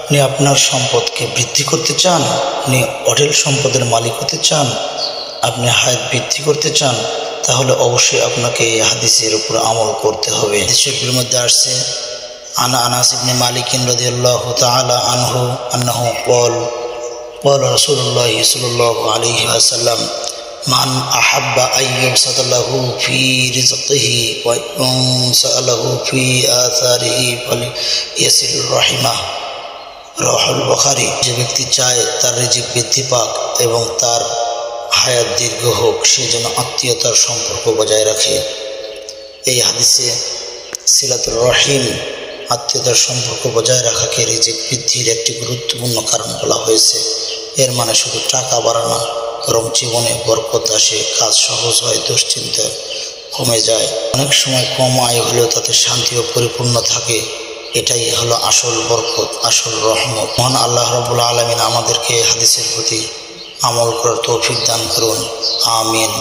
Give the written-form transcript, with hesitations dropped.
আপনি আপনার সম্পদকে বৃদ্ধি করতে চান, আপনি অঢেল সম্পদের মালিক হতে চান, আপনি হায়াত বৃদ্ধি করতে চান, তাহলে অবশ্যই আপনাকে এই হাদিসের উপর আমল করতে হবে। হাদিসের মধ্যে আসছে আনাস ইবনে মালিক রাদিয়াল্লাহু তাআলা আনহু আন্নাহু قال رسول الله صلى الله عليه وسلم من أحب أن يبسط له في رزقه وينسأ له في آثاره فليصل رحمه রাহুল বুখারী। যে ব্যক্তি চায় তার রিজিক বৃদ্ধি পাক এবং তার হায়াত দীর্ঘ হোক, সে যেন আত্মীয়তার সম্পর্ক বজায় রাখে। এই হাদিসে সিলাতুর রহিম, আত্মীয়তার সম্পর্ক বজায় রাখাকে রিজিক বৃদ্ধির একটি গুরুত্বপূর্ণ কারণ বলা হয়েছে। এর মানে শুধু টাকা বাড়ানো, বরং জীবনে বরকত আসে, কাজ সহজ হয়, দুশ্চিন্তা কমে যায়। অনেক সময় কম আয় হলেও তাতে শান্তি ও পরিপূর্ণ থাকে। এটাই হলো আসল বরকত, আসল রহমত। মহান আল্লাহ রাব্বুল আলামিন আমাদেরকে হাদিসের প্রতি আমল করার তৌফিক দান করুন। আমিন।